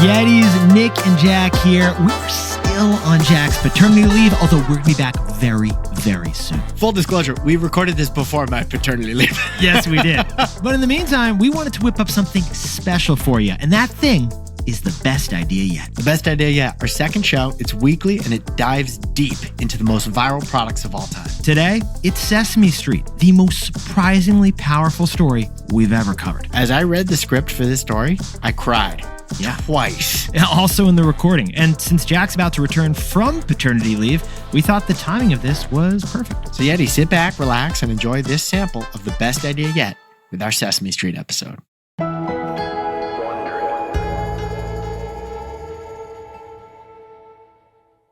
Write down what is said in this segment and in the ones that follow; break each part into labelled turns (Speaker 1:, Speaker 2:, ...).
Speaker 1: Yetis, Nick and Jack here. We're still on Jack's paternity leave, although we're going to be back very, very soon.
Speaker 2: Full disclosure, we recorded this before my paternity leave.
Speaker 1: Yes, we did. But in the meantime, we wanted to whip up something special for you. And that thing is the best idea yet.
Speaker 2: The best idea yet. Our second show, it's weekly and it dives deep into the most viral products of all time.
Speaker 1: Today, it's Sesame Street, the most surprisingly powerful story we've ever covered.
Speaker 2: As I read the script for this story, I cried.
Speaker 1: Yeah.
Speaker 2: Twice.
Speaker 1: Also in the recording. And since Jack's about to return from paternity leave, we thought the timing of this was perfect.
Speaker 2: So Yeti, sit back, relax, and enjoy this sample of the best idea yet with our Sesame Street episode.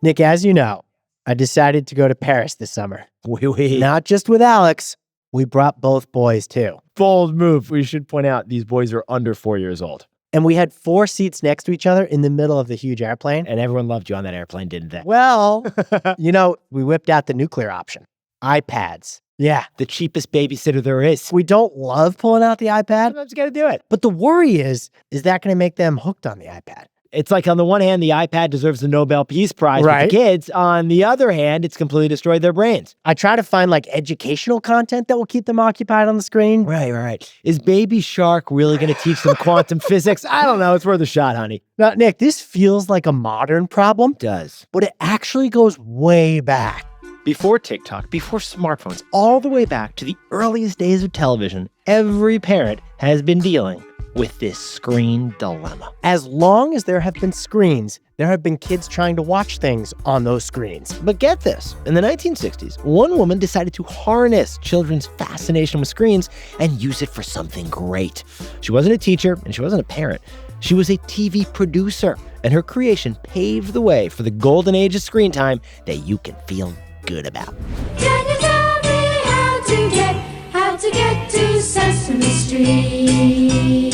Speaker 3: Nick, as you know, I decided to go to Paris this summer.
Speaker 4: Oui.
Speaker 3: Not just with Alex, we brought both boys too.
Speaker 4: Bold move. We should point out these boys are under 4 years old.
Speaker 3: And we had 4 seats next to each other in the middle of the huge airplane.
Speaker 4: And everyone loved you on that airplane, didn't they?
Speaker 3: Well, we whipped out the nuclear option. iPads. Yeah.
Speaker 4: The cheapest babysitter there is.
Speaker 3: We don't love pulling out the iPad.
Speaker 4: Sometimes you gotta do it.
Speaker 3: But the worry is that going to make them hooked on the iPad?
Speaker 4: It's like, on the one hand, the iPad deserves the Nobel Peace Prize
Speaker 3: Right.
Speaker 4: for the kids. On the other hand, it's completely destroyed their brains.
Speaker 3: I try to find educational content that will keep them occupied on the screen.
Speaker 4: Right. Is Baby Shark really going to teach them quantum physics? I don't know. It's worth a shot, honey.
Speaker 3: Now, Nick, this feels like a modern problem,
Speaker 4: It does.
Speaker 3: but it actually goes way back.
Speaker 4: Before TikTok, before smartphones, all the way back to the earliest days of television, every parent has been dealing with this screen dilemma.
Speaker 3: As long as there have been screens, there have been kids trying to watch things on those screens.
Speaker 4: But get this, in the 1960s, one woman decided to harness children's fascination with screens and use it for something great. She wasn't a teacher and she wasn't a parent. She was a TV producer, and her creation paved the way for the golden age of screen time that you can feel good about.
Speaker 5: Can you tell me how to get to Sesame Street?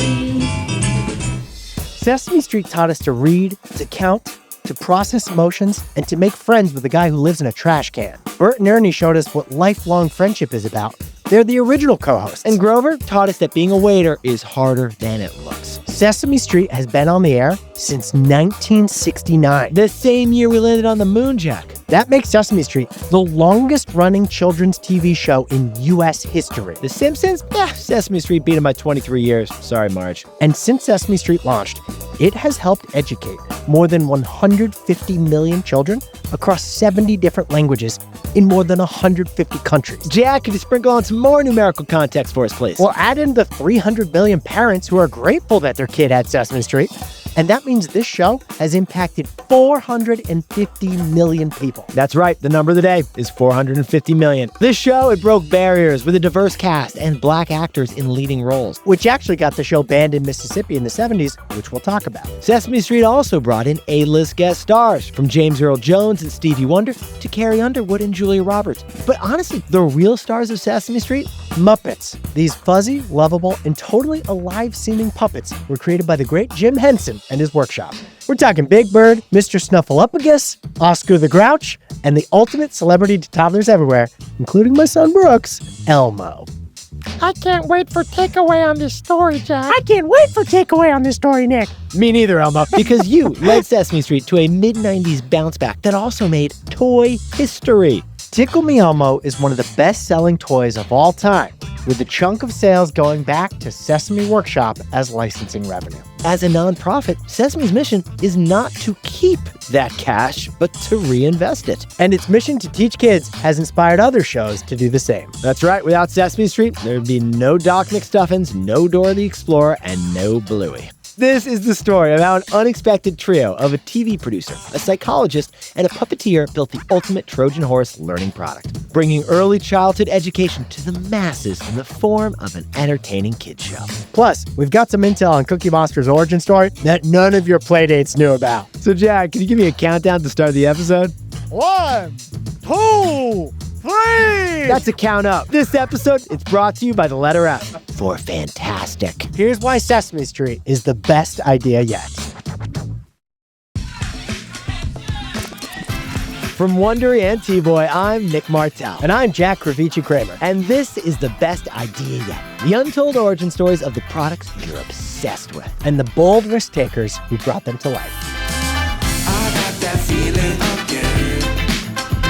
Speaker 3: Sesame Street taught us to read, to count, to process emotions, and to make friends with the guy who lives in a trash can. Bert and Ernie showed us what lifelong friendship is about. They're the original co-hosts.
Speaker 4: And Grover taught us that being a waiter is harder than it looks.
Speaker 3: Sesame Street has been on the air since 1969.
Speaker 4: The same year we landed on the moon, Jack.
Speaker 3: That makes Sesame Street the longest-running children's TV show in U.S. history.
Speaker 4: The Simpsons? Sesame Street beat them by 23 years. Sorry, Marge.
Speaker 3: And since Sesame Street launched, it has helped educate more than 150 million children across 70 different languages in more than 150 countries.
Speaker 4: Jack, could you sprinkle on some more numerical context for us, please?
Speaker 3: Well, add in the 300 million parents who are grateful that their kid had Sesame Street, and that means this show has impacted 450 million people.
Speaker 4: That's right. The number of the day is 450 million. This show, it broke barriers with a diverse cast and black actors in leading roles,
Speaker 3: Which actually got the show banned in Mississippi in the 70s, which we'll talk about.
Speaker 4: Sesame Street also brought in A-list guest stars, from James Earl Jones and Stevie Wonder to Carrie Underwood and Julia Roberts. But honestly, the real stars of Sesame Street?
Speaker 3: Muppets. These fuzzy, lovable, and totally alive-seeming puppets were created by the great Jim Henson and his workshop. We're talking Big Bird, Mr. Snuffleupagus, Oscar the Grouch, and the ultimate celebrity to toddlers everywhere, including my son Brooks, Elmo.
Speaker 6: I can't wait for takeaway on this story, Jack.
Speaker 3: I can't wait for takeaway on this story, Nick.
Speaker 4: Me neither, Elmo. Because you led Sesame Street to a mid-90s bounce back that also made toy history.
Speaker 3: Tickle Me Elmo is one of the best-selling toys of all time, with a chunk of sales going back to Sesame Workshop as licensing revenue.
Speaker 4: As a nonprofit, Sesame's mission is not to keep that cash, but to reinvest it.
Speaker 3: And its mission to teach kids has inspired other shows to do the same.
Speaker 4: That's right. Without Sesame Street, there'd be no Doc McStuffins, no Dora the Explorer, and no Bluey. This is the story of how an unexpected trio of a TV producer, a psychologist, and a puppeteer built the ultimate Trojan horse learning product, bringing early childhood education to the masses in the form of an entertaining kids show.
Speaker 3: Plus, we've got some intel on Cookie Monster's origin story that none of your playdates knew about.
Speaker 4: So, Jack, can you give me a countdown to start the episode?
Speaker 3: 1, 2, 3!
Speaker 4: That's a count up. This episode, it's brought to you by the letter F for fantastic.
Speaker 3: Here's why Sesame Street is the best idea yet.
Speaker 4: From Wondery and T-Boy, I'm Nick Martell.
Speaker 3: And I'm Jack Kravici-Kramer.
Speaker 4: And this is the best idea yet. The untold origin stories of the products you're obsessed obsessed with.
Speaker 3: and the bold risk takers who brought them to life.
Speaker 7: I got that feeling again.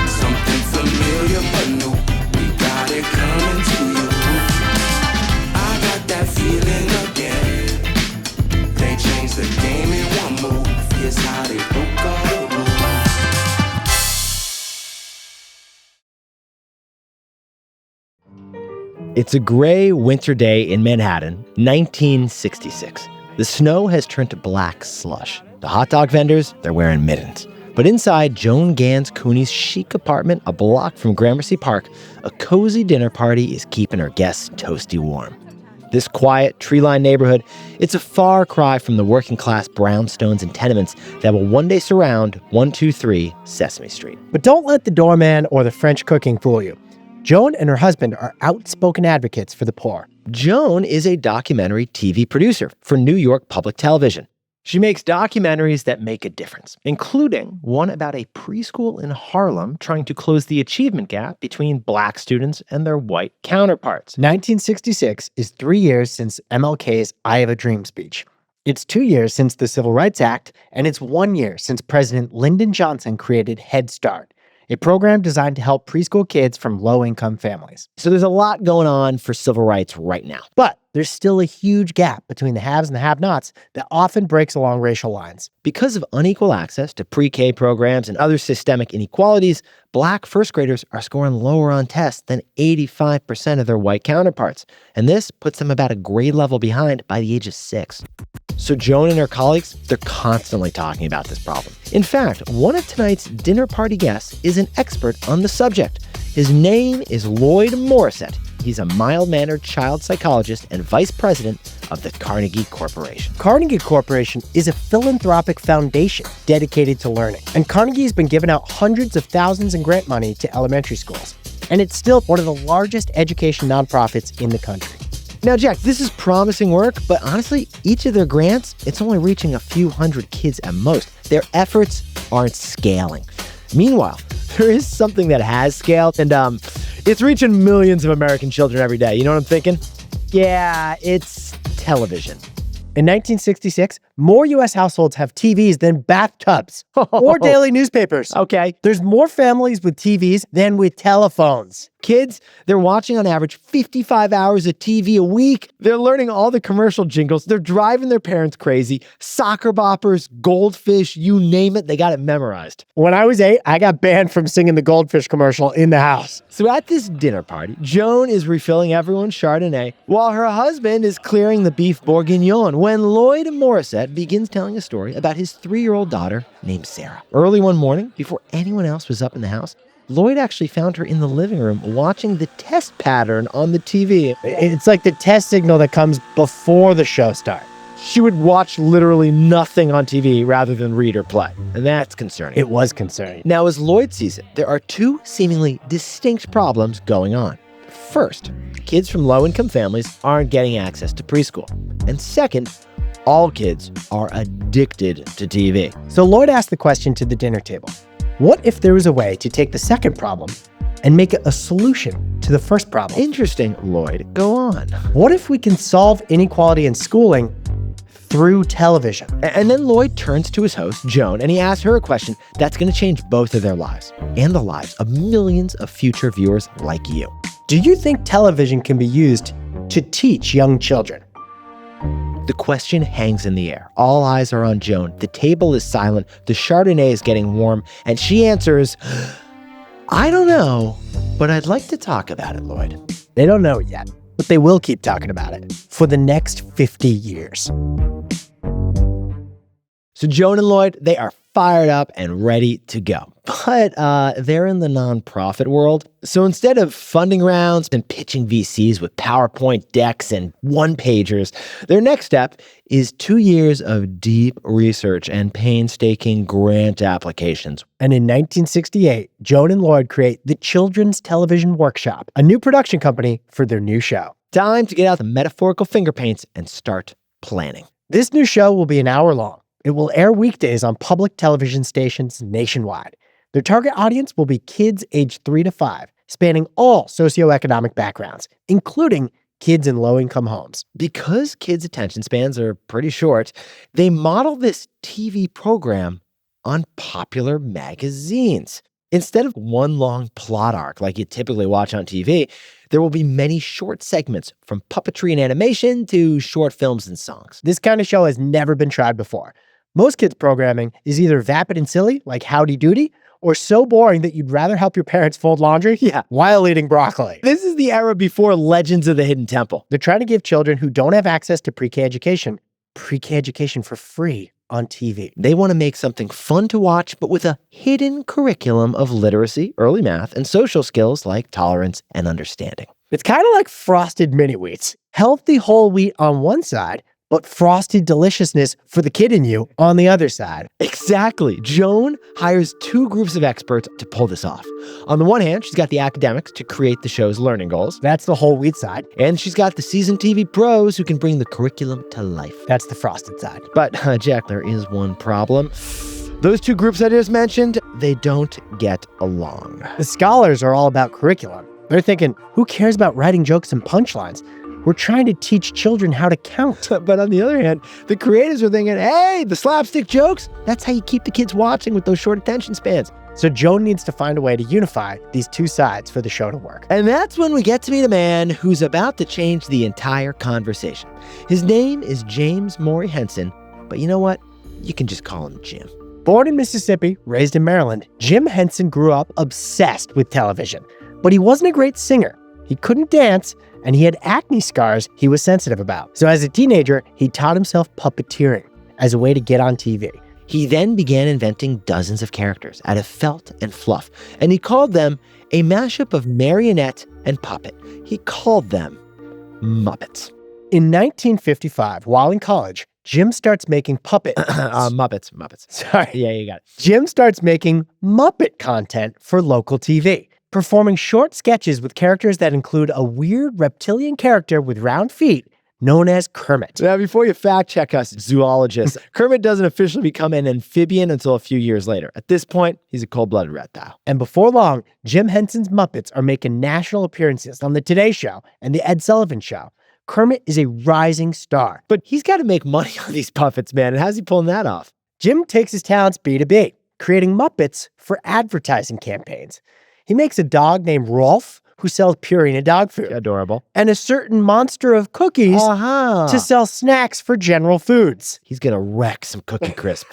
Speaker 7: Something familiar but new. We got it coming to you. I got that feeling again. They changed the game in one move. Here's how they broke all the rules.
Speaker 4: It's a gray winter day in Manhattan, 1966. The snow has turned to black slush. The hot dog vendors, they're wearing mittens. But inside Joan Gans Cooney's chic apartment a block from Gramercy Park, a cozy dinner party is keeping her guests toasty warm. This quiet, tree-lined neighborhood, it's a far cry from the working-class brownstones and tenements that will one day surround 123 Sesame Street.
Speaker 3: But don't let the doorman or the French cooking fool you. Joan and her husband are outspoken advocates for the poor.
Speaker 4: Joan is a documentary TV producer for New York Public Television. She makes documentaries that make a difference, including one about a preschool in Harlem trying to close the achievement gap between black students and their white counterparts.
Speaker 3: 1966 is 3 years since MLK's I Have a Dream speech. It's 2 years since the Civil Rights Act, and it's 1 year since President Lyndon Johnson created Head Start, a program designed to help preschool kids from low-income families.
Speaker 4: So there's a lot going on for civil rights right now.
Speaker 3: But there's still a huge gap between the haves and the have-nots that often breaks along racial lines.
Speaker 4: Because of unequal access to pre-K programs and other systemic inequalities, black first graders are scoring lower on tests than 85% of their white counterparts. And this puts them about a grade level behind by the age of 6. So Joan and her colleagues, they're constantly talking about this problem. In fact, one of tonight's dinner party guests is an expert on the subject. His name is Lloyd Morissette. He's a mild-mannered child psychologist and vice president of the Carnegie Corporation.
Speaker 3: Carnegie Corporation is a philanthropic foundation dedicated to learning. And Carnegie's been giving out hundreds of thousands in grant money to elementary schools. And it's still one of the largest education nonprofits in the country.
Speaker 4: Now, Jack, this is promising work, but honestly, each of their grants, it's only reaching a few hundred kids at most. Their efforts aren't scaling. Meanwhile, there is something that has scaled, and it's reaching millions of American children every day. You know what I'm thinking? Yeah, it's television.
Speaker 3: In 1966, more U.S. households have TVs than bathtubs or daily newspapers.
Speaker 4: Okay.
Speaker 3: There's more families with TVs than with telephones.
Speaker 4: Kids, they're watching on average 55 hours of TV a week. They're learning all the commercial jingles. They're driving their parents crazy. Soccer boppers, goldfish, you name it, they got it memorized.
Speaker 3: When I was 8, I got banned from singing the goldfish commercial in the house.
Speaker 4: So at this dinner party, Joan is refilling everyone's Chardonnay while her husband is clearing the beef bourguignon when Lloyd Morissette begins telling a story about his 3-year-old daughter named Sarah. Early one morning, before anyone else was up in the house, Lloyd actually found her in the living room watching the test pattern on the TV.
Speaker 3: It's like the test signal that comes before the show starts.
Speaker 4: She would watch literally nothing on TV rather than read or play, and that's concerning.
Speaker 3: It was concerning.
Speaker 4: Now, as Lloyd sees it, there are two seemingly distinct problems going on. First, kids from low-income families aren't getting access to preschool. And second, all kids are addicted to TV.
Speaker 3: So Lloyd asked the question to the dinner table. What if there was a way to take the second problem and make it a solution to the first problem?
Speaker 4: Interesting, Lloyd. Go on.
Speaker 3: What if we can solve inequality in schooling through television?
Speaker 4: And then Lloyd turns to his host, Joan, and he asks her a question that's going to change both of their lives and the lives of millions of future viewers like you.
Speaker 3: Do you think television can be used to teach young children?
Speaker 4: The question hangs in the air. All eyes are on Joan. The table is silent. The Chardonnay is getting warm. And she answers, I don't know, but I'd like to talk about it, Lloyd.
Speaker 3: They don't know it yet, but they will keep talking about it for the next 50 years.
Speaker 4: So Joan and Lloyd, they are fired up and ready to go. But they're in the nonprofit world. So instead of funding rounds and pitching VCs with PowerPoint decks and one-pagers, their next step is 2 years of deep research and painstaking grant applications.
Speaker 3: And in 1968, Joan and Lloyd create the Children's Television Workshop, a new production company for their new show.
Speaker 4: Time to get out the metaphorical finger paints and start planning.
Speaker 3: This new show will be an hour long. It will air weekdays on public television stations nationwide. Their target audience will be kids aged 3 to 5, spanning all socioeconomic backgrounds, including kids in low-income homes.
Speaker 4: Because kids' attention spans are pretty short, they model this TV program on popular magazines. Instead of one long plot arc like you typically watch on TV, there will be many short segments from puppetry and animation to short films and songs.
Speaker 3: This kind of show has never been tried before. Most kids' programming is either vapid and silly, like Howdy Doody, or so boring that you'd rather help your parents fold laundry while eating broccoli.
Speaker 4: This is the era before Legends of the Hidden Temple.
Speaker 3: They're trying to give children who don't have access to pre-K education for free on TV.
Speaker 4: They want to make something fun to watch, but with a hidden curriculum of literacy, early math, and social skills like tolerance and understanding.
Speaker 3: It's kind of like frosted mini wheats. Healthy whole wheat on one side, but frosted deliciousness for the kid in you on the other side.
Speaker 4: Exactly. Joan hires two groups of experts to pull this off. On the one hand, she's got the academics to create the show's learning goals.
Speaker 3: That's the whole wheat side.
Speaker 4: And she's got the seasoned TV pros who can bring the curriculum to life.
Speaker 3: That's the frosted side.
Speaker 4: But, Jack, there is one problem. Those two groups I just mentioned, they don't get along.
Speaker 3: The scholars are all about curriculum. They're thinking, who cares about writing jokes and punchlines? We're trying to teach children how to count.
Speaker 4: But on the other hand, the creators are thinking, hey, the slapstick jokes, that's how you keep the kids watching with those short attention spans.
Speaker 3: So Joan needs to find a way to unify these two sides for the show to work.
Speaker 4: And that's when we get to meet a man who's about to change the entire conversation. His name is James Maury Henson, but you know what? You can just call him Jim.
Speaker 3: Born in Mississippi, raised in Maryland, Jim Henson grew up obsessed with television. But he wasn't a great singer. He couldn't dance, and he had acne scars he was sensitive about. So as a teenager, he taught himself puppeteering as a way to get on TV.
Speaker 4: He then began inventing dozens of characters out of felt and fluff, and he called them a mashup of marionette and puppet. He called them Muppets.
Speaker 3: In 1955, while in college, Jim starts making
Speaker 4: Muppets.
Speaker 3: Sorry.
Speaker 4: Yeah, you got it.
Speaker 3: Jim starts making Muppet content for local TV, performing short sketches with characters that include a weird reptilian character with round feet known as Kermit.
Speaker 4: Now, before you fact check us, zoologists, Kermit doesn't officially become an amphibian until a few years later. At this point, he's a cold-blooded reptile.
Speaker 3: And before long, Jim Henson's Muppets are making national appearances on The Today Show and The Ed Sullivan Show. Kermit is a rising star.
Speaker 4: But he's got to make money on these puppets, man. And how's he pulling that off?
Speaker 3: Jim takes his talents B2B, creating Muppets for advertising campaigns. He makes a dog named Rolf who sells Purina dog food.
Speaker 4: Adorable.
Speaker 3: And a certain monster of cookies to sell snacks for General Foods.
Speaker 4: He's going to wreck some Cookie Crisp.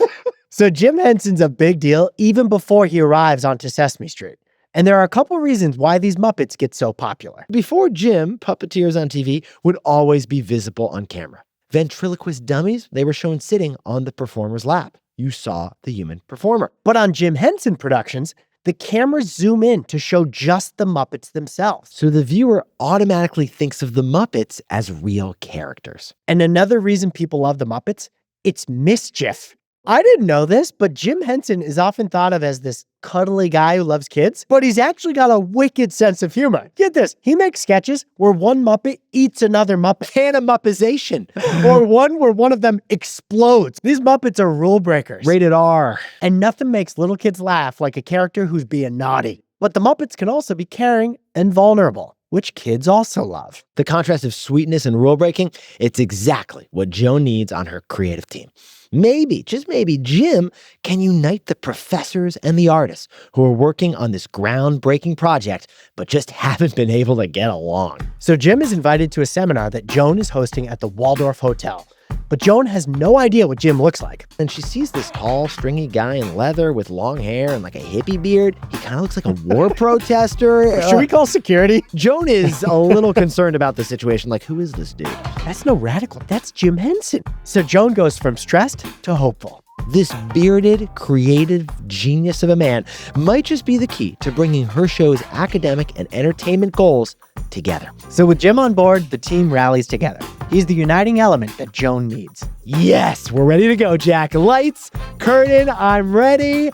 Speaker 3: So Jim Henson's a big deal even before he arrives onto Sesame Street. And there are a couple reasons why these Muppets get so popular.
Speaker 4: Before Jim, puppeteers on TV would always be visible on camera. Ventriloquist dummies, they were shown sitting on the performer's lap. You saw the human performer.
Speaker 3: But on Jim Henson Productions, the cameras zoom in to show just the Muppets themselves.
Speaker 4: So the viewer automatically thinks of the Muppets as real characters.
Speaker 3: And another reason people love the Muppets, it's mischief. I didn't know this, but Jim Henson is often thought of as this cuddly guy who loves kids, but he's actually got a wicked sense of humor. Get this, he makes sketches where one Muppet eats another Muppet.
Speaker 4: Panamuppization.
Speaker 3: Or one where one of them explodes. These Muppets are rule breakers.
Speaker 4: Rated R.
Speaker 3: And nothing makes little kids laugh like a character who's being naughty. But the Muppets can also be caring and vulnerable, which kids also love.
Speaker 4: The contrast of sweetness and rule breaking, it's exactly what Joan needs on her creative team. Maybe, just maybe, Jim can unite the professors and the artists who are working on this groundbreaking project, but just haven't been able to get along.
Speaker 3: So Jim is invited to a seminar that Joan is hosting at the Waldorf Hotel. But Joan has no idea what Jim looks like.
Speaker 4: And she sees this tall, stringy guy in leather with long hair and like a hippie beard. He kind of looks like a war protester.
Speaker 3: Should we call security?
Speaker 4: Joan is a little concerned about the situation. Like, who is this dude?
Speaker 3: That's no radical. That's Jim Henson. So Joan goes from stressed to hopeful.
Speaker 4: This bearded, creative genius of a man might just be the key to bringing her show's academic and entertainment goals together.
Speaker 3: So with Jim on board, the team rallies together. He's the uniting element that Joan needs.
Speaker 4: Yes, we're ready to go, Jack. Lights, curtain, I'm ready.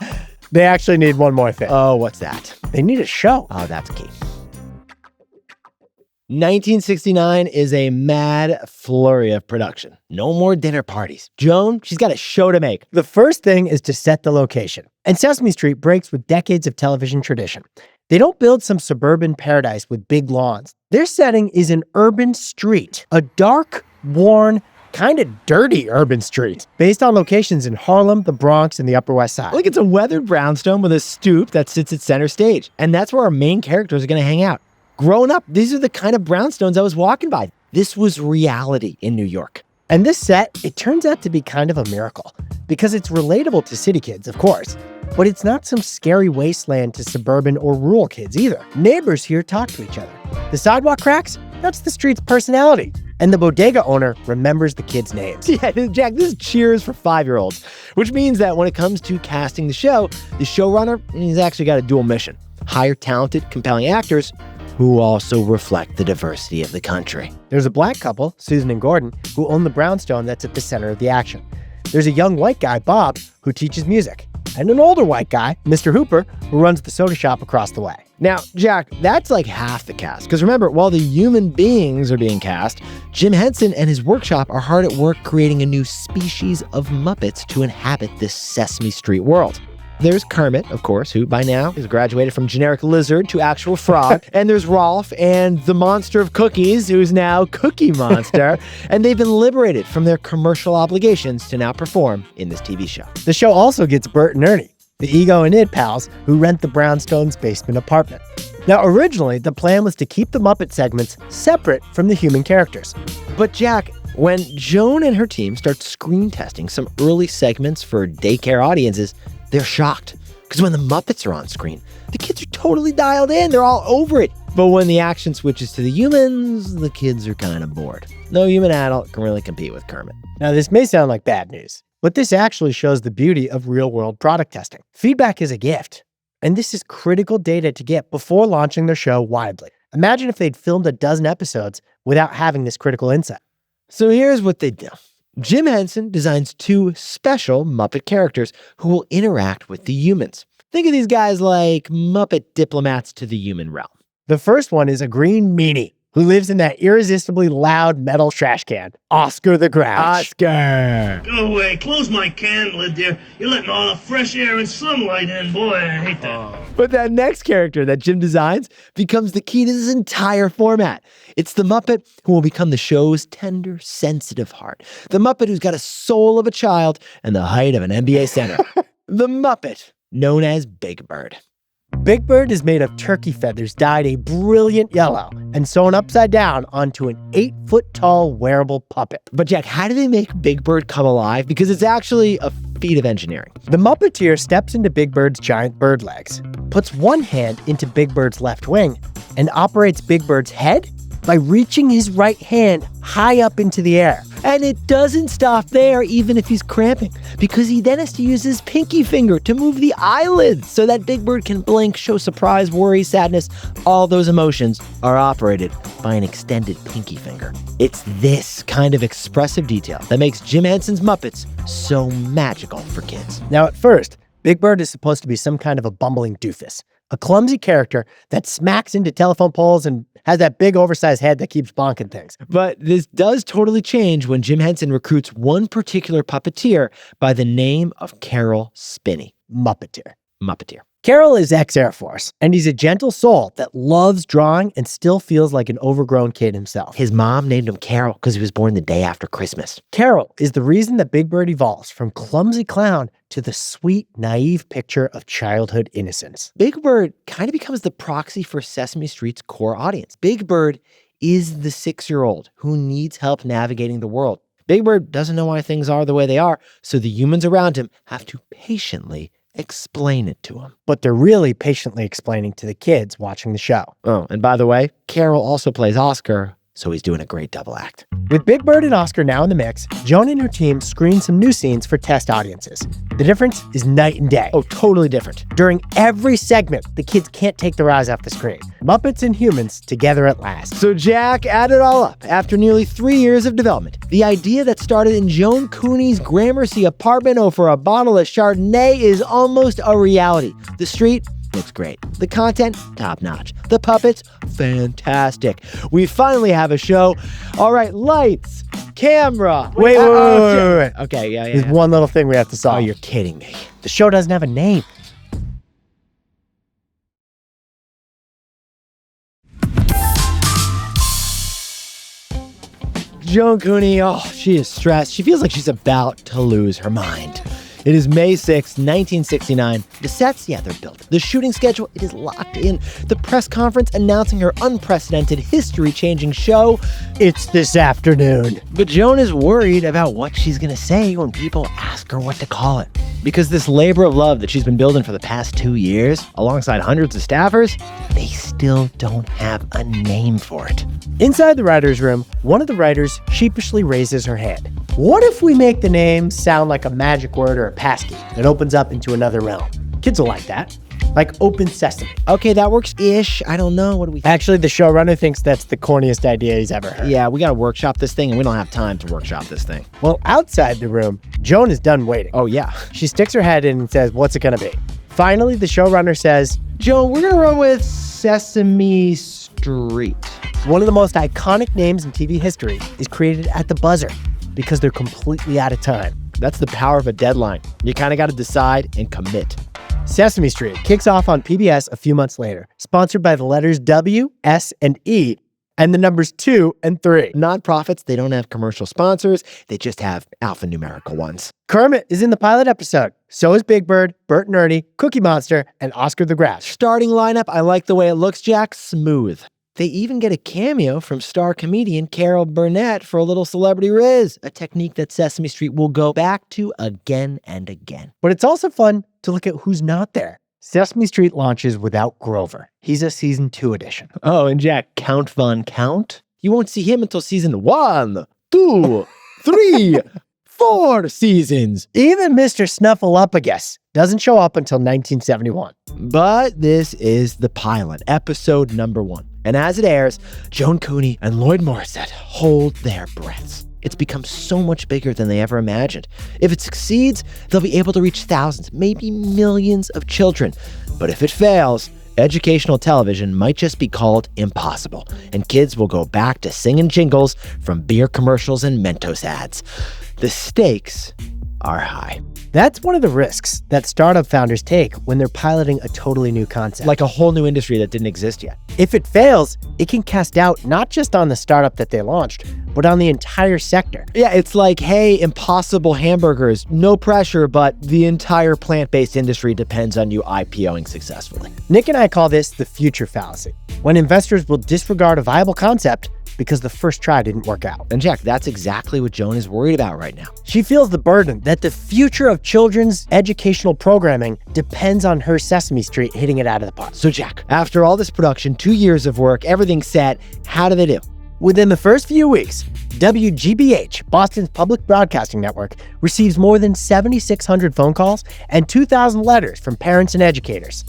Speaker 3: They actually need one more thing.
Speaker 4: Oh, what's that?
Speaker 3: They need a show.
Speaker 4: Oh, that's key. 1969 is a mad flurry of production. No more dinner parties. Joan, she's got a show to make.
Speaker 3: The first thing is to set the location. And Sesame Street breaks with decades of television tradition. They don't build some suburban paradise with big lawns. Their setting is an urban street, a dark, worn, kind of dirty urban street, based on locations in Harlem, the Bronx, and the Upper West Side.
Speaker 4: Like it's a weathered brownstone with a stoop that sits at center stage. And that's where our main characters are going to hang out. Growing up, these are the kind of brownstones I was walking by. This was reality in New York.
Speaker 3: And this set, it turns out to be kind of a miracle, because it's relatable to city kids, of course. But it's not some scary wasteland to suburban or rural kids either. Neighbors here talk to each other. The sidewalk cracks, that's the street's personality. And the bodega owner remembers the kids' names.
Speaker 4: Yeah, Jack, this is Cheers for 5-year-olds, which means that when it comes to casting the show, the showrunner, he's actually got a dual mission. Hire talented, compelling actors who also reflect the diversity of the country.
Speaker 3: There's a black couple, Susan and Gordon, who own the brownstone that's at the center of the action. There's a young white guy, Bob, who teaches music. And an older white guy, Mr. Hooper, who runs the soda shop across the way.
Speaker 4: Now, Jack, that's like half the cast. Because remember, while the human beings are being cast, Jim Henson and his workshop are hard at work creating a new species of Muppets to inhabit this Sesame Street world. There's Kermit, of course, who by now has graduated from generic lizard to actual frog. And there's Rolf and the monster of cookies, who's now Cookie Monster. And they've been liberated from their commercial obligations to now perform in this TV show.
Speaker 3: The show also gets Bert and Ernie, the ego and id pals who rent the brownstone's basement apartment. Now, originally, the plan was to keep the Muppet segments separate from the human characters.
Speaker 4: But Jack, when Joan and her team start screen testing some early segments for daycare audiences, they're shocked. Because when the Muppets are on screen, the kids are totally dialed in. They're all over it. But when the action switches to the humans, the kids are kind of bored. No human adult can really compete with Kermit.
Speaker 3: Now, this may sound like bad news, but this actually shows the beauty of real-world product testing. Feedback is a gift, and this is critical data to get before launching their show widely. Imagine if they'd filmed a dozen episodes without having this critical insight.
Speaker 4: So here's what they do. Jim Henson designs 2 special Muppet characters who will interact with the humans. Think of these guys like Muppet diplomats to the human realm.
Speaker 3: The first one is a green meanie who lives in that irresistibly loud metal trash can, Oscar the Grouch.
Speaker 4: Oscar!
Speaker 8: Go away. Close my can lid there. You're letting all the fresh air and sunlight in. Boy, I hate that.
Speaker 4: But that next character that Jim designs becomes the key to this entire format. It's the Muppet who will become the show's tender, sensitive heart. The Muppet who's got a soul of a child and the height of an NBA center. The Muppet, known as Big Bird.
Speaker 3: Big Bird is made of turkey feathers dyed a brilliant yellow and sewn upside down onto an 8-foot-tall wearable puppet.
Speaker 4: But Jack, how do they make Big Bird come alive? Because it's actually a feat of engineering.
Speaker 3: The Muppeteer steps into Big Bird's giant bird legs, puts one hand into Big Bird's left wing, and operates Big Bird's head by reaching his right hand high up into the air.
Speaker 4: And it doesn't stop there, even if he's cramping, because he then has to use his pinky finger to move the eyelids so that Big Bird can blink, show surprise, worry, sadness. All those emotions are operated by an extended pinky finger. It's this kind of expressive detail that makes Jim Henson's Muppets so magical for kids.
Speaker 3: Now, at first, Big Bird is supposed to be some kind of a bumbling doofus, a clumsy character that smacks into telephone poles and has that big oversized head that keeps bonking things.
Speaker 4: But this does totally change when Jim Henson recruits one particular puppeteer by the name of Carol Spinney.
Speaker 3: Muppeteer.
Speaker 4: Carol
Speaker 3: is ex-Air Force, and he's a gentle soul that loves drawing and still feels like an overgrown kid himself.
Speaker 4: His mom named him Carol because he was born the day after Christmas.
Speaker 3: Carol is the reason that Big Bird evolves from clumsy clown to the sweet, naive picture of childhood innocence.
Speaker 4: Big Bird kind of becomes the proxy for Sesame Street's core audience. Big Bird is the 6-year-old who needs help navigating the world. Big Bird doesn't know why things are the way they are, so the humans around him have to patiently explain it to him.
Speaker 3: But they're really patiently explaining to the kids watching the show.
Speaker 4: Oh, and by the way, Carol also plays Oscar, so he's doing a great double act.
Speaker 3: With Big Bird and Oscar now in the mix, Joan and her team screen some new scenes for test audiences. The difference is night and day.
Speaker 4: Oh, totally different.
Speaker 3: During every segment, the kids can't take their eyes off the screen. Muppets and humans together at last.
Speaker 4: So Jack, add it all up. After nearly 3 years of development, the idea that started in Joan Cooney's Gramercy apartment over a bottle of Chardonnay is almost a reality. The street looks great. The content, top-notch. The puppets, fantastic. We finally have a show. All right, lights, camera.
Speaker 3: Wait.
Speaker 4: Okay, yeah.
Speaker 3: There's one little thing we have to solve.
Speaker 4: Oh, you're kidding me.
Speaker 3: The show doesn't have a name.
Speaker 4: Joan Cooney, she is stressed. She feels like she's about to lose her mind. It is May 6, 1969. The sets, they're built. The shooting schedule, it is locked in. The press conference announcing her unprecedented, history-changing show,
Speaker 3: It's this afternoon.
Speaker 4: But Joan is worried about what she's going to say when people ask her what to call it. Because this labor of love that she's been building for the past 2 years, alongside hundreds of staffers, they still don't have a name for it.
Speaker 3: Inside the writer's room, one of the writers sheepishly raises her hand. What if we make the name sound like a magic word or a passkey that opens up into another realm? Kids will like that. Like Open Sesame.
Speaker 4: Okay, that works-ish. I don't know. What do we think?
Speaker 3: Actually, the showrunner thinks that's the corniest idea he's ever heard.
Speaker 4: Yeah, we got to workshop this thing, and we don't have time to workshop this thing.
Speaker 3: Well, outside the room, Joan is done waiting.
Speaker 4: Oh, yeah.
Speaker 3: She sticks her head in and says, what's it going to be? Finally, the showrunner says,
Speaker 4: Joan, we're going to run with Sesame Street.
Speaker 3: one of the most iconic names in TV history is created at the buzzer because they're completely out of time.
Speaker 4: That's the power of a deadline. You kind of got to decide and commit.
Speaker 3: Sesame Street kicks off on PBS a few months later, sponsored by the letters W, S, and E, and the numbers 2 and 3.
Speaker 4: Nonprofits, they don't have commercial sponsors. They just have alphanumerical ones.
Speaker 3: Kermit is in the pilot episode. So is Big Bird, Bert Ernie, Cookie Monster, and Oscar the Grouch.
Speaker 4: Starting lineup, I like the way it looks, Jack. Smooth. They even get a cameo from star comedian Carol Burnett for a little celebrity riz, a technique that Sesame Street will go back to again and again.
Speaker 3: But it's also fun to look at who's not there. Sesame Street launches without Grover. He's a season 2 edition.
Speaker 4: Oh, and Jack, Count Von Count? You won't see him until season 1, 2, 3, 4 seasons.
Speaker 3: Even Mr. Snuffleupagus doesn't show up until 1971.
Speaker 4: But this is the pilot, episode number 1. And as it airs, Joan Cooney and Lloyd Morissette hold their breaths. It's become so much bigger than they ever imagined. If it succeeds, they'll be able to reach thousands, maybe millions of children. But if it fails, educational television might just be called impossible, and kids will go back to singing jingles from beer commercials and Mentos ads. The stakes are high.
Speaker 3: That's one of the risks that startup founders take when they're piloting a totally new concept.
Speaker 4: Like a whole new industry that didn't exist yet.
Speaker 3: If it fails, it can cast doubt not just on the startup that they launched, but on the entire sector.
Speaker 4: Yeah, it's like, hey, Impossible Hamburgers, no pressure, but the entire plant-based industry depends on you IPOing successfully.
Speaker 3: Nick and I call this the future fallacy, when investors will disregard a viable concept because the first try didn't work out.
Speaker 4: And Jack, that's exactly what Joan is worried about right now.
Speaker 3: She feels the burden that the future of children's educational programming depends on her Sesame Street hitting it out of the park.
Speaker 4: So Jack, after all this production, 2 years of work, everything set, how do they do?
Speaker 3: Within the first few weeks, WGBH, Boston's public broadcasting network, receives more than 7,600 phone calls and 2,000 letters from parents and educators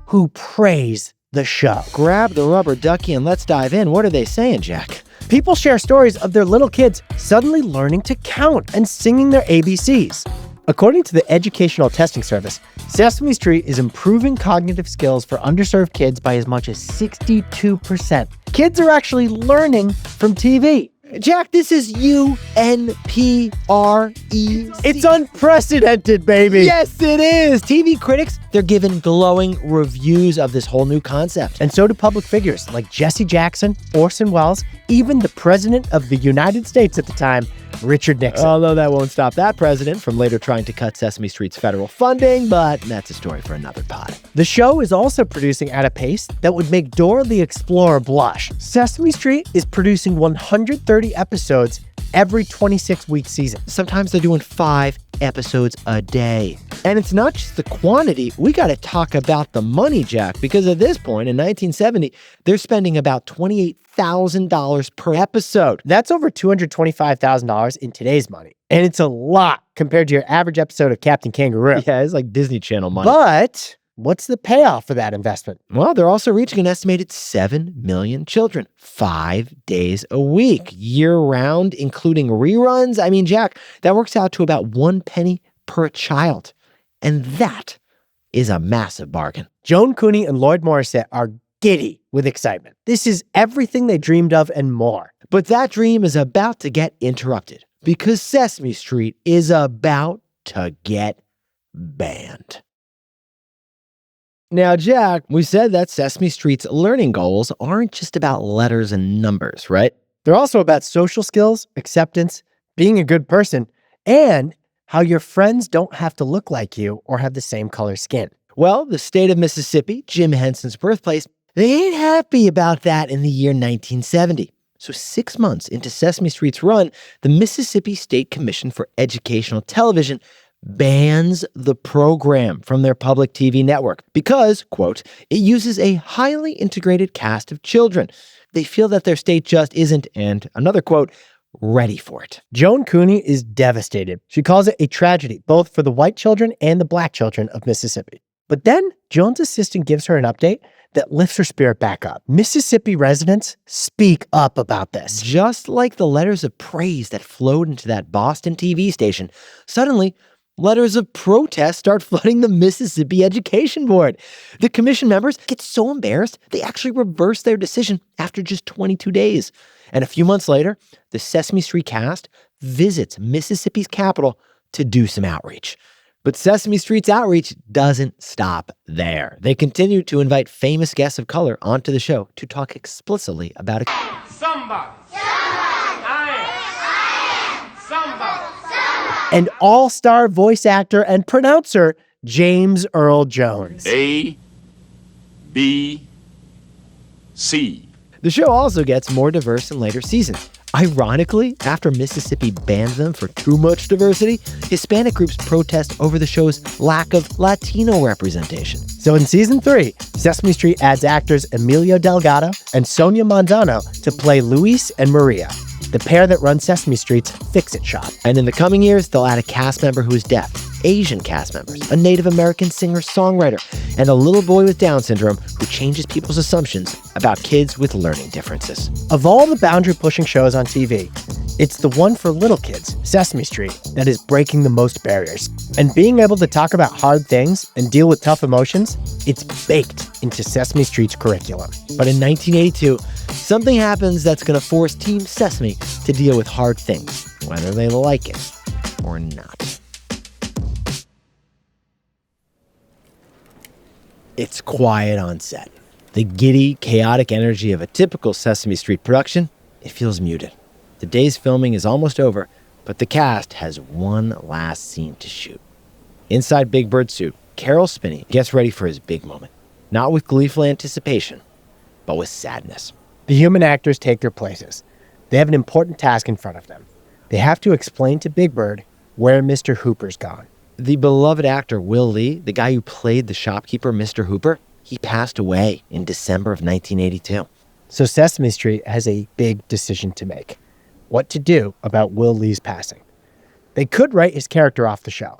Speaker 3: who praise the show.
Speaker 4: Grab the rubber ducky and let's dive in. What are they saying, Jack?
Speaker 3: People share stories of their little kids suddenly learning to count and singing their ABCs. According to the Educational Testing Service, Sesame Street is improving cognitive skills for underserved kids by as much as 62%. Kids are actually learning from TV.
Speaker 4: Jack, this is UNPREC.
Speaker 3: It's unprecedented, baby.
Speaker 4: Yes, it is. TV critics, they're giving glowing reviews of this whole new concept.
Speaker 3: And so do public figures like Jesse Jackson, Orson Welles, even the president of the United States at the time, Richard Nixon.
Speaker 4: Although that won't stop that president from later trying to cut Sesame Street's federal funding, but that's a story for another pod.
Speaker 3: The show is also producing at a pace that would make Dora the Explorer blush. Sesame Street is producing 130 episodes every 26-week season.
Speaker 4: Sometimes they're doing 5 episodes a day. And it's not just the quantity. We got to talk about the money, Jack, because at this point in 1970, they're spending about $28,000 per episode.
Speaker 3: That's over $225,000 in today's money. And it's a lot compared to your average episode of Captain Kangaroo.
Speaker 4: Yeah, it's like Disney Channel money.
Speaker 3: But what's the payoff for that investment?
Speaker 4: Well, they're also reaching an estimated 7 million children, 5 days a week, year-round, including reruns. I mean, Jack, that works out to about 1 penny per child. And that is a massive bargain.
Speaker 3: Joan Cooney and Lloyd Morissette are giddy with excitement. This is everything they dreamed of and more.
Speaker 4: But that dream is about to get interrupted because Sesame Street is about to get banned. Now, Jack, we said that Sesame Street's learning goals aren't just about letters and numbers, right?
Speaker 3: They're also about social skills, acceptance, being a good person, and how your friends don't have to look like you or have the same color skin.
Speaker 4: Well, the state of Mississippi, Jim Henson's birthplace, they ain't happy about that in the year 1970. So 6 months into Sesame Street's run, the Mississippi State Commission for Educational Television bans the program from their public TV network because, quote, it uses a highly integrated cast of children. They feel that their state just isn't, and another quote, ready for it.
Speaker 3: Joan Cooney is devastated. She calls it a tragedy, both for the white children and the black children of Mississippi. But then Joan's assistant gives her an update that lifts her spirit back up. Mississippi residents speak up about this.
Speaker 4: Just like the letters of praise that flowed into that Boston TV station, suddenly letters of protest start flooding the Mississippi Education Board. The commission members get so embarrassed, they actually reverse their decision after just 22 days. And a few months later, the Sesame Street cast visits Mississippi's capital to do some outreach. But Sesame Street's outreach doesn't stop there. They continue to invite famous guests of color onto the show to talk explicitly about it.
Speaker 7: Somebody.
Speaker 3: And all-star voice actor and pronouncer James Earl Jones.
Speaker 9: A, B, C.
Speaker 4: The show also gets more diverse in later seasons. Ironically, after Mississippi banned them for too much diversity, Hispanic groups protest over the show's lack of Latino representation.
Speaker 3: So in season 3, Sesame Street adds actors Emilio Delgado and Sonia Manzano to play Luis and Maria, the pair that run Sesame Street's Fix-It shop.
Speaker 4: And in the coming years, they'll add a cast member who is deaf, Asian cast members, a Native American singer-songwriter, and a little boy with Down syndrome who changes people's assumptions about kids with learning differences.
Speaker 3: Of all the boundary-pushing shows on TV, it's the one for little kids, Sesame Street, that is breaking the most barriers. And being able to talk about hard things and deal with tough emotions, it's baked into Sesame Street's curriculum.
Speaker 4: But in 1982, something happens that's going to force Team Sesame to deal with hard things, whether they like it or not. It's quiet on set. The giddy, chaotic energy of a typical Sesame Street production, it feels muted. The day's filming is almost over, but the cast has one last scene to shoot. Inside Big Bird's suit, Carol Spinney gets ready for his big moment. Not with gleeful anticipation, but with sadness.
Speaker 3: The human actors take their places. They have an important task in front of them. They have to explain to Big Bird where Mr. Hooper's gone.
Speaker 4: The beloved actor Will Lee, the guy who played the shopkeeper Mr. Hooper, he passed away in December of 1982.
Speaker 3: So Sesame Street has a big decision to make. What to do about Will Lee's passing. They could write his character off the show.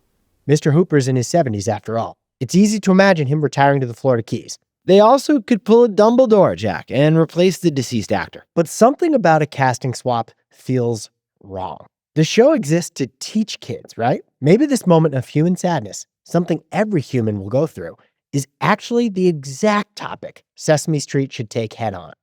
Speaker 3: Mr. Hooper's in his 70s after all. It's easy to imagine him retiring to the Florida Keys.
Speaker 4: They also could pull a Dumbledore, Jack, and replace the deceased actor.
Speaker 3: But something about a casting swap feels wrong. The show exists to teach kids, right? Maybe this moment of human sadness, something every human will go through, is actually the exact topic Sesame Street should take head on.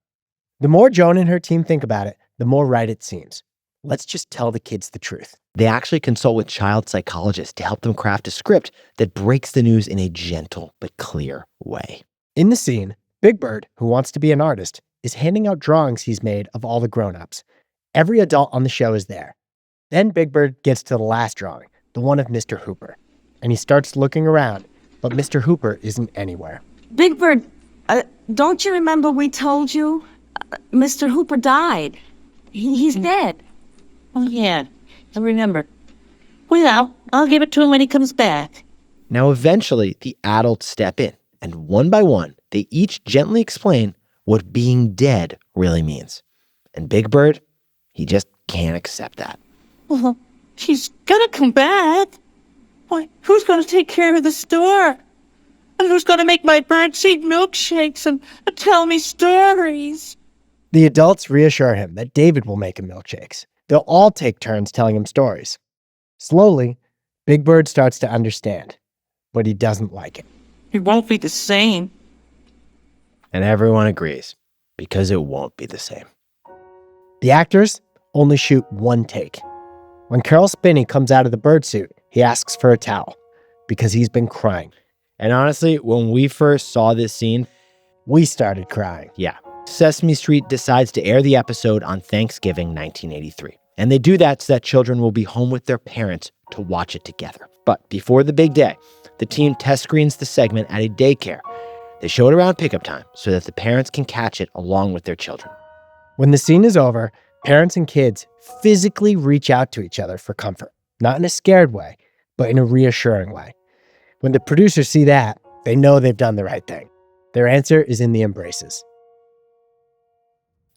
Speaker 3: The more Joan and her team think about it, the more right it seems. Let's just tell the kids the truth.
Speaker 4: They actually consult with child psychologists to help them craft a script that breaks the news in a gentle but clear way.
Speaker 3: In the scene, Big Bird, who wants to be an artist, is handing out drawings he's made of all the grown-ups. Every adult on the show is there. Then Big Bird gets to the last drawing, the one of Mr. Hooper, and he starts looking around, but Mr. Hooper isn't anywhere.
Speaker 10: Big Bird, don't you remember we told you? Mr. Hooper died. He's dead.
Speaker 6: Oh, yeah, I remember. Well, I'll give it to him when he comes back.
Speaker 4: Now, eventually, the adults step in, and one by one, they each gently explain what being dead really means. And Big Bird, he just can't accept that.
Speaker 6: Well, he's gonna come back. Why, who's gonna take care of the store? And who's gonna make my birdseed milkshakes and tell me stories?
Speaker 3: The adults reassure him that David will make him milkshakes. They'll all take turns telling him stories. Slowly, Big Bird starts to understand, but he doesn't like it.
Speaker 6: It won't be the same.
Speaker 4: And everyone agrees, because it won't be the same.
Speaker 3: The actors only shoot one take. When Carol Spinney comes out of the bird suit, he asks for a towel because he's been crying.
Speaker 4: And honestly, when we first saw this scene,
Speaker 3: we started crying.
Speaker 4: Yeah, Sesame Street decides to air the episode on Thanksgiving 1983. And they do that so that children will be home with their parents to watch it together. But before the big day, the team test screens the segment at a daycare. They show it around pickup time so that the parents can catch it along with their children.
Speaker 3: When the scene is over, parents and kids physically reach out to each other for comfort. Not in a scared way, but in a reassuring way. When the producers see that, they know they've done the right thing. Their answer is in the embraces.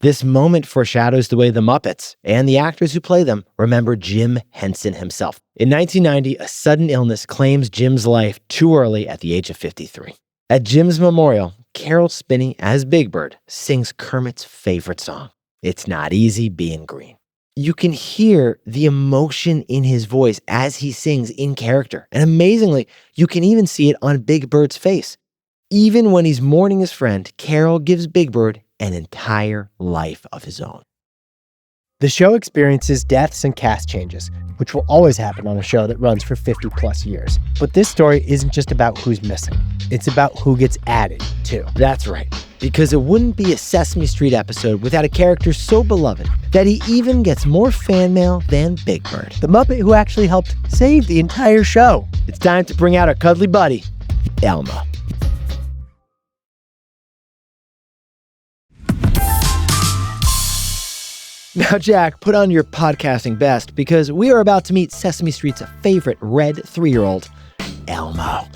Speaker 4: This moment foreshadows the way the Muppets and the actors who play them remember Jim Henson himself. In 1990, a sudden illness claims Jim's life too early at the age of 53. At Jim's memorial, Carol Spinney, as Big Bird, sings Kermit's favorite song, "It's Not Easy Being Green." You can hear the emotion in his voice as he sings in character. And amazingly, you can even see it on Big Bird's face. Even when he's mourning his friend, Carol gives Big Bird an entire life of his own.
Speaker 3: The show experiences deaths and cast changes, which will always happen on a show that runs for 50 plus years. But this story isn't just about who's missing. It's about who gets added, too.
Speaker 4: That's right, because it wouldn't be a Sesame Street episode without a character so beloved that he even gets more fan mail than Big Bird.
Speaker 3: The Muppet who actually helped save the entire show.
Speaker 4: It's time to bring out our cuddly buddy, Elmo. Now, Jack, put on your podcasting best because we are about to meet Sesame Street's favorite red 3-year-old, Elmo.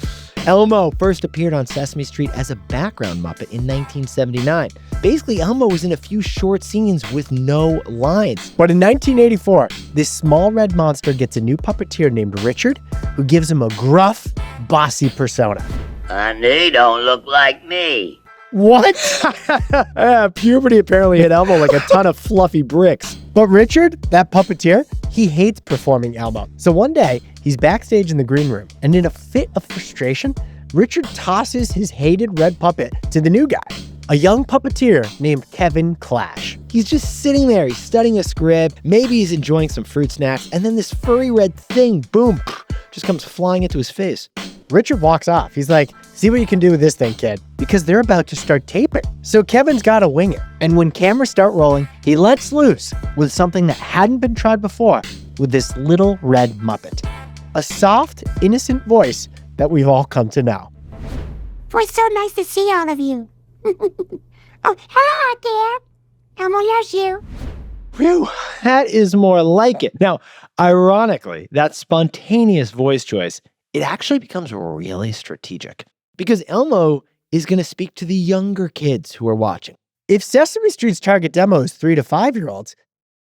Speaker 4: Elmo first appeared on Sesame Street as a background Muppet in 1979. Basically, Elmo was in a few short scenes with no lines.
Speaker 3: But in 1984, this small red monster gets a new puppeteer named Richard, who gives him a gruff, bossy persona.
Speaker 11: Honey, don't look like me.
Speaker 3: What?
Speaker 4: Puberty apparently hit Elmo like a ton of fluffy bricks.
Speaker 3: But Richard, that puppeteer, he hates performing Elmo. So one day, he's backstage in the green room, and in a fit of frustration, Richard tosses his hated red puppet to the new guy, a young puppeteer named Kevin Clash.
Speaker 4: He's just sitting there, he's studying a script, maybe he's enjoying some fruit snacks, and then this furry red thing, boom, just comes flying into his face.
Speaker 3: Richard walks off. He's like, see what you can do with this thing, kid, because they're about to start taping. So Kevin's got to wing it. And when cameras start rolling, he lets loose with something that hadn't been tried before with this little red Muppet. A soft, innocent voice that we've all come to know.
Speaker 12: It's so nice to see all of you. Oh, hello out there. Elmo loves you.
Speaker 4: Phew, that is more like it. Now, ironically, that spontaneous voice choice, it actually becomes really strategic because Elmo is going to speak to the younger kids who are watching.
Speaker 3: If Sesame Street's target demo is 3 to 5-year-olds,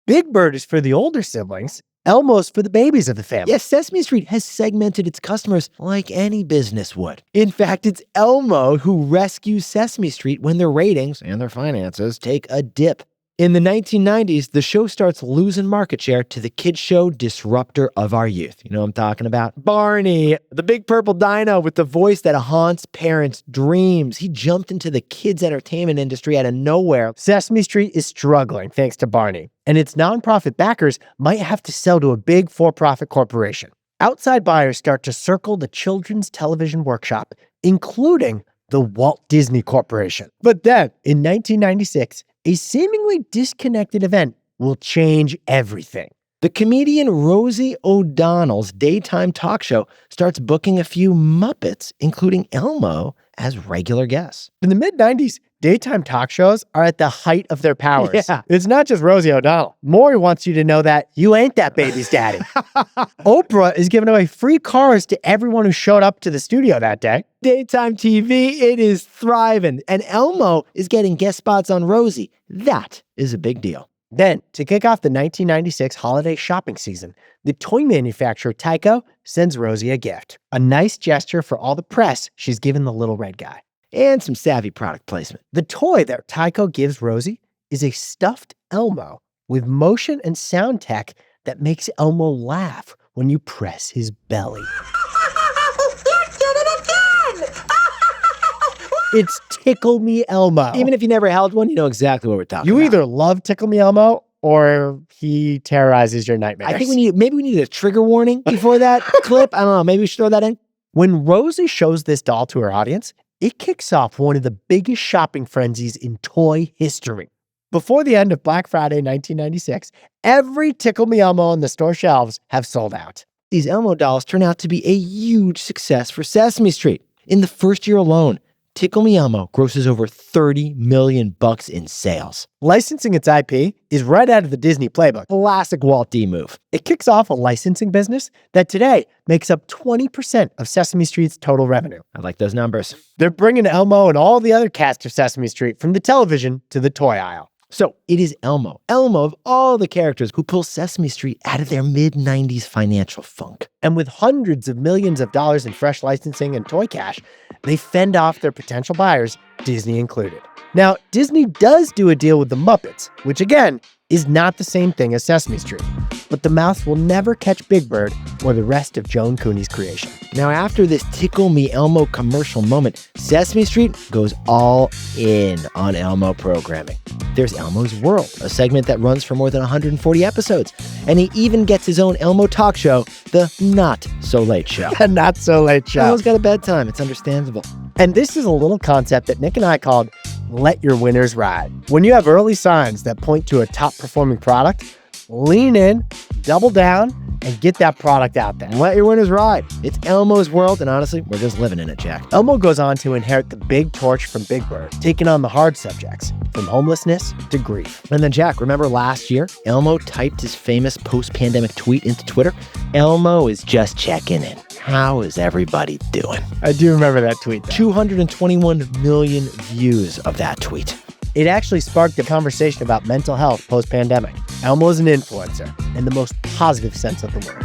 Speaker 3: Big Bird is for the older siblings, Elmo's for the babies of the family.
Speaker 4: Yes, Sesame Street has segmented its customers like any business would. In fact, it's Elmo who rescues Sesame Street when their ratings and their finances take a dip. In the 1990s, the show starts losing market share to the kid show disruptor of our youth. You know what I'm talking about? Barney, the big purple dino with the voice that haunts parents' dreams. He jumped into the kids' entertainment industry out of nowhere.
Speaker 3: Sesame Street is struggling thanks to Barney, and its nonprofit backers might have to sell to a big for-profit corporation. Outside buyers start to circle the Children's Television Workshop, including the Walt Disney Corporation. But then, in 1996, a seemingly disconnected event will change everything.
Speaker 4: The comedian Rosie O'Donnell's daytime talk show starts booking a few Muppets, including Elmo, as regular guests.
Speaker 3: In the mid-90s, daytime talk shows are at the height of their powers.
Speaker 4: Yeah.
Speaker 3: It's not just Rosie O'Donnell. Maury wants you to know that you ain't that baby's daddy. Oprah is giving away free cars to everyone who showed up to the studio that day.
Speaker 4: Daytime TV, it is thriving. And Elmo is getting guest spots on Rosie. That is a big deal.
Speaker 3: Then, to kick off the 1996 holiday shopping season, the toy manufacturer Tyco sends Rosie a gift. A nice gesture for all the press she's given the little red guy.
Speaker 4: And some savvy product placement.
Speaker 3: The toy that Tyco gives Rosie is a stuffed Elmo with motion and sound tech that makes Elmo laugh when you press his belly. It's Tickle Me Elmo.
Speaker 4: Even if you never held one, you know exactly what we're talking about.
Speaker 3: You either love Tickle Me Elmo or he terrorizes your nightmares.
Speaker 4: I think maybe we need a trigger warning before that clip. I don't know. Maybe we should throw that in.
Speaker 3: When Rosie shows this doll to her audience, it kicks off one of the biggest shopping frenzies in toy history. Before the end of Black Friday 1996, every Tickle Me Elmo on the store shelves have sold out.
Speaker 4: These Elmo dolls turn out to be a huge success for Sesame Street. In the first year alone, Tickle Me Elmo grosses over $30 million in sales.
Speaker 3: Licensing its IP is right out of the Disney playbook.
Speaker 4: Classic Walt D move.
Speaker 3: It kicks off a licensing business that today makes up 20% of Sesame Street's total revenue.
Speaker 4: I like those numbers.
Speaker 3: They're bringing Elmo and all the other cast of Sesame Street from the television to the toy aisle.
Speaker 4: So it is Elmo of all the characters, who pulls Sesame Street out of their mid-90s financial funk.
Speaker 3: And with hundreds of millions of dollars in fresh licensing and toy cash, they fend off their potential buyers, Disney included. Now, Disney does do a deal with the Muppets, which again is not the same thing as Sesame Street. But the mouse will never catch Big Bird or the rest of Joan Cooney's creation.
Speaker 4: Now, after this Tickle Me Elmo commercial moment, Sesame Street goes all in on Elmo programming. There's Elmo's World, a segment that runs for more than 140 episodes. And he even gets his own Elmo talk show, the Not So Late Show.
Speaker 3: The Not So Late Show.
Speaker 4: Elmo's got a bedtime. It's understandable.
Speaker 3: And this is a little concept that Nick and I called Let Your Winners Ride. When you have early signs that point to a top-performing product, lean in, double down, and get that product out there.
Speaker 4: Let your winners ride. It's Elmo's world, and honestly, we're just living in it, Jack.
Speaker 3: Elmo goes on to inherit the big torch from Big Bird, taking on the hard subjects, from homelessness to grief.
Speaker 4: And then, Jack, remember last year? Elmo typed his famous post-pandemic tweet into Twitter. Elmo is just checking in. How is everybody doing?
Speaker 3: I do remember that tweet, though.
Speaker 4: 221 million views of that tweet.
Speaker 3: It actually sparked a conversation about mental health post-pandemic. Elmo is an influencer in the most positive sense of the word.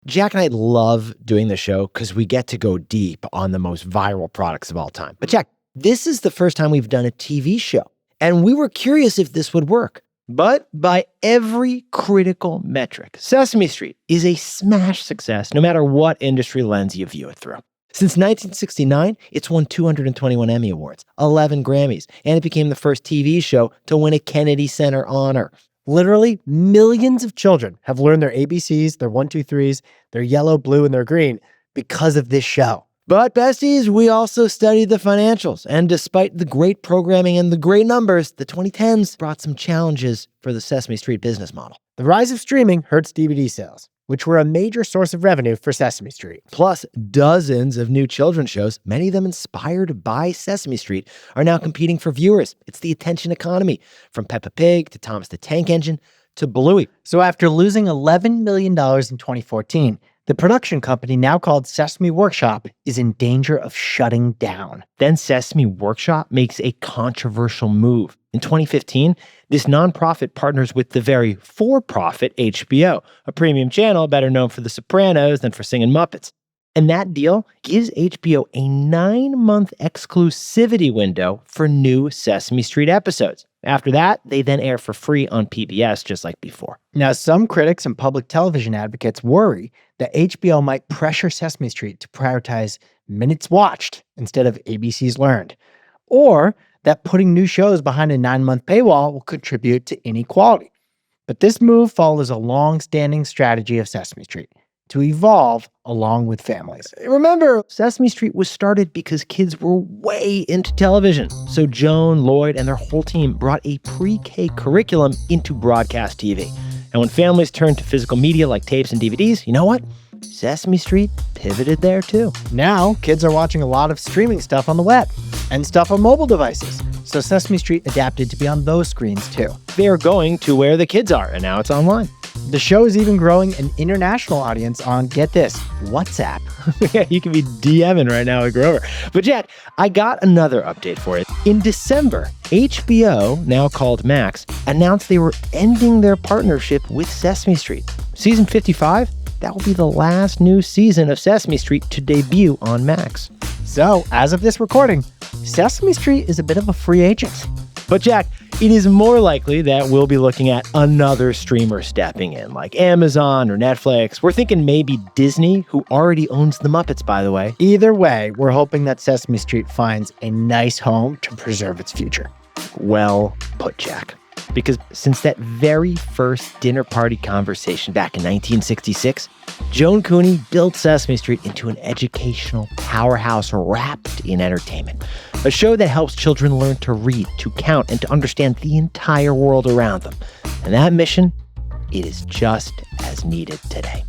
Speaker 4: Jack and I love doing the show because we get to go deep on the most viral products of all time. But Jack, this is the first time we've done a TV show, and we were curious if this would work. But by every critical metric, Sesame Street is a smash success no matter what industry lens you view it through. Since 1969, it's won 221 Emmy Awards, 11 Grammys, and it became the first TV show to win a Kennedy Center honor.
Speaker 3: Literally, millions of children have learned their ABCs, their 1, 2, 3s, their yellow, blue, and their green because of this show.
Speaker 4: But besties, we also studied the financials, and despite the great programming and the great numbers, the 2010s brought some challenges for the Sesame Street business model.
Speaker 3: The rise of streaming hurts DVD sales, which were a major source of revenue for Sesame Street.
Speaker 4: Plus, dozens of new children's shows, many of them inspired by Sesame Street, are now competing for viewers. It's the attention economy, from Peppa Pig to Thomas the Tank Engine to Bluey.
Speaker 3: So after losing $11 million in 2014, the production company, now called Sesame Workshop, is in danger of shutting down.
Speaker 4: Then Sesame Workshop makes a controversial move. In 2015, this nonprofit partners with the very for-profit HBO, a premium channel better known for The Sopranos than for singing Muppets. And that deal gives HBO a 9-month exclusivity window for new Sesame Street episodes. After that, they then air for free on PBS, just like before.
Speaker 3: Now, some critics and public television advocates worry that HBO might pressure Sesame Street to prioritize minutes watched instead of ABCs learned, or that putting new shows behind a 9-month paywall will contribute to inequality. But this move follows a long-standing strategy of Sesame Street: to evolve along with families.
Speaker 4: Remember, Sesame Street was started because kids were way into television. So Joan, Lloyd, and their whole team brought a pre-K curriculum into broadcast TV. And when families turned to physical media like tapes and DVDs, you know what? Sesame Street pivoted there too.
Speaker 3: Now, kids are watching a lot of streaming stuff on the web and stuff on mobile devices. So Sesame Street adapted to be on those screens too.
Speaker 4: They're going to where the kids are, and now it's online.
Speaker 3: The show is even growing an international audience on, get this, WhatsApp.
Speaker 4: Yeah, you can be DMing right now with Grover. But Jack, I got another update for you. In December, HBO, now called Max, announced they were ending their partnership with Sesame Street. Season 55, that will be the last new season of Sesame Street to debut on Max.
Speaker 3: So, as of this recording, Sesame Street is a bit of a free agent.
Speaker 4: But Jack, it is more likely that we'll be looking at another streamer stepping in, like Amazon or Netflix. We're thinking maybe Disney, who already owns the Muppets, by the way.
Speaker 3: Either way, we're hoping that Sesame Street finds a nice home to preserve its future.
Speaker 4: Well put, Jack. because since that very first dinner party conversation back in 1966, Joan Cooney built Sesame Street into an educational powerhouse wrapped in entertainment. A show that helps children learn to read, to count, and to understand the entire world around them. And that mission, it is just as needed today.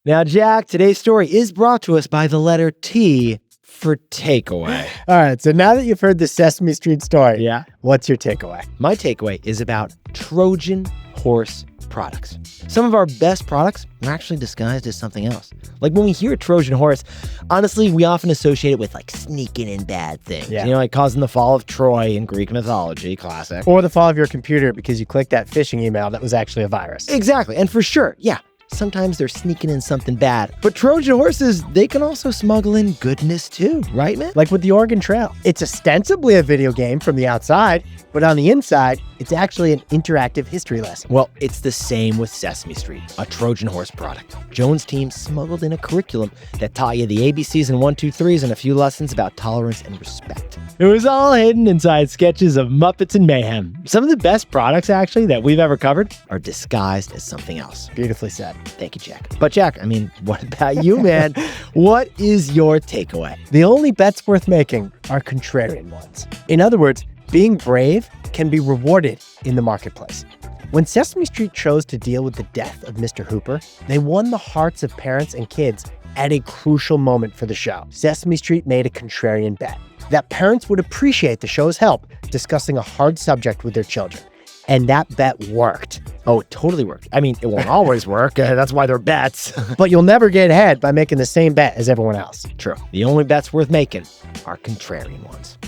Speaker 4: Now, Jack, today's story is brought to us by the letter T for takeaway.
Speaker 3: All right, so now that you've heard the Sesame Street story, what's your takeaway?
Speaker 4: My takeaway is about Trojan horse products. Some of our best products are actually disguised as something else. Like when we hear Trojan horse, honestly, we often associate it with like sneaking in bad things.
Speaker 3: Yeah.
Speaker 4: You know, like causing the fall of Troy in Greek mythology, classic.
Speaker 3: Or the fall of your computer because you clicked that phishing email that was actually a virus.
Speaker 4: Exactly, and for sure, yeah. Sometimes they're sneaking in something bad. But Trojan horses, they can also smuggle in goodness too, right, man?
Speaker 3: Like with the Oregon Trail. It's ostensibly a video game from the outside, but on the inside, it's actually an interactive history lesson.
Speaker 4: Well, it's the same with Sesame Street, a Trojan horse product. Joan's team smuggled in a curriculum that taught you the ABCs and 1, 2, 3s and a few lessons about tolerance and respect. It was all hidden inside sketches of Muppets and Mayhem. Some of the best products, actually, that we've ever covered are disguised as something else.
Speaker 3: Beautifully said.
Speaker 4: Thank you, Jack. But Jack, I mean, what about you, man? What is your takeaway?
Speaker 3: The only bets worth making are contrarian ones. In other words, being brave can be rewarded in the marketplace. When Sesame Street chose to deal with the death of Mr. Hooper, they won the hearts of parents and kids at a crucial moment for the show. Sesame Street made a contrarian bet that parents would appreciate the show's help discussing a hard subject with their children. And that bet worked.
Speaker 4: Oh, it totally worked. I mean, it won't always work. That's why they're bets.
Speaker 3: But you'll never get ahead by making the same bet as everyone else.
Speaker 4: True. The only bets worth making are contrarian ones.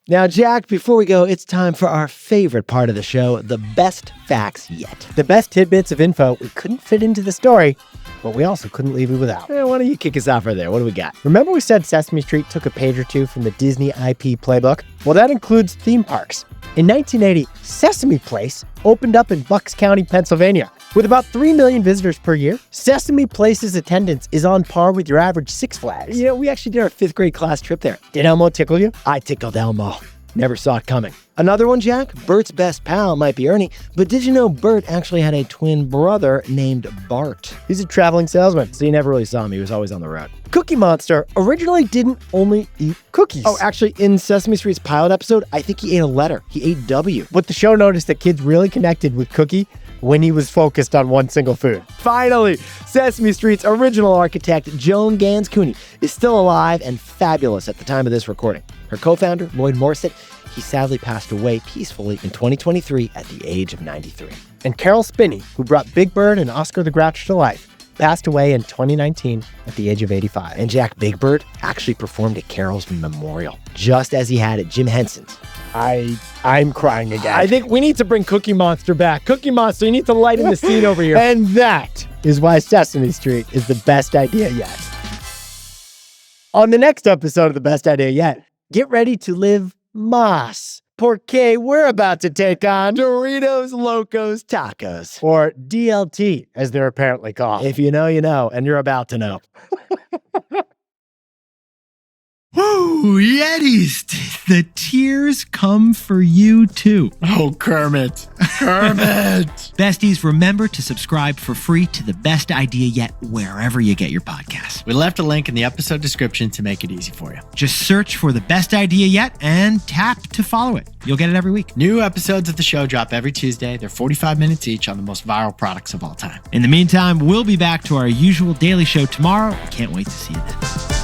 Speaker 4: Now, Jack, before we go, it's time for our favorite part of the show, the best facts yet.
Speaker 3: The best tidbits of info we couldn't fit into the story, but we also couldn't leave you without.
Speaker 4: Why don't you kick us off right there? What do we got?
Speaker 3: Remember we said Sesame Street took a page or two from the Disney IP playbook? Well, that includes theme parks. In 1980, Sesame Place opened up in Bucks County, Pennsylvania. With about 3 million visitors per year, Sesame Place's attendance is on par with your average Six Flags.
Speaker 4: You know, we actually did our 5th grade class trip there.
Speaker 3: Did Elmo tickle you?
Speaker 4: I tickled Elmo. Never saw it coming. Another one, Jack? Bert's best pal might be Ernie, but did you know Bert actually had a twin brother named Bart?
Speaker 3: He's a traveling salesman.
Speaker 4: So you never really saw him. He was always on the road.
Speaker 3: Cookie Monster originally didn't only eat cookies.
Speaker 4: Oh, actually, in Sesame Street's pilot episode, I think he ate a letter. He ate W.
Speaker 3: But the show noticed that kids really connected with Cookie when he was focused on one single food.
Speaker 4: Finally, Sesame Street's original architect, Joan Gans Cooney, is still alive and fabulous at the time of this recording. Her co-founder, Lloyd Morissette, he sadly passed away peacefully in 2023 at the age of 93.
Speaker 3: And Carol Spinney, who brought Big Bird and Oscar the Grouch to life, passed away in 2019 at the age of 85.
Speaker 4: And Jack, Big Bird actually performed at Carol's memorial, just as he had at Jim Henson's.
Speaker 3: I'm crying again.
Speaker 4: I think we need to bring Cookie Monster back. Cookie Monster, you need to lighten the scene over here.
Speaker 3: And that is why Sesame Street is the best idea yet. On the next episode of The Best Idea Yet, get ready to live más, porque we're about to take on
Speaker 4: Doritos Locos Tacos.
Speaker 3: Or DLT, as they're apparently called.
Speaker 4: If you know, you know, and you're about to know.
Speaker 1: Woo, Yetis! The tears come for you too.
Speaker 2: Oh, Kermit. Kermit!
Speaker 1: Besties, remember to subscribe for free to The Best Idea Yet wherever you get your podcasts.
Speaker 2: We left a link in the episode description to make it easy for you.
Speaker 1: Just search for The Best Idea Yet and tap to follow it. You'll get it every week.
Speaker 2: New episodes of the show drop every Tuesday. They're 45 minutes each on the most viral products of all time.
Speaker 1: In the meantime, we'll be back to our usual daily show tomorrow. I can't wait to see you then.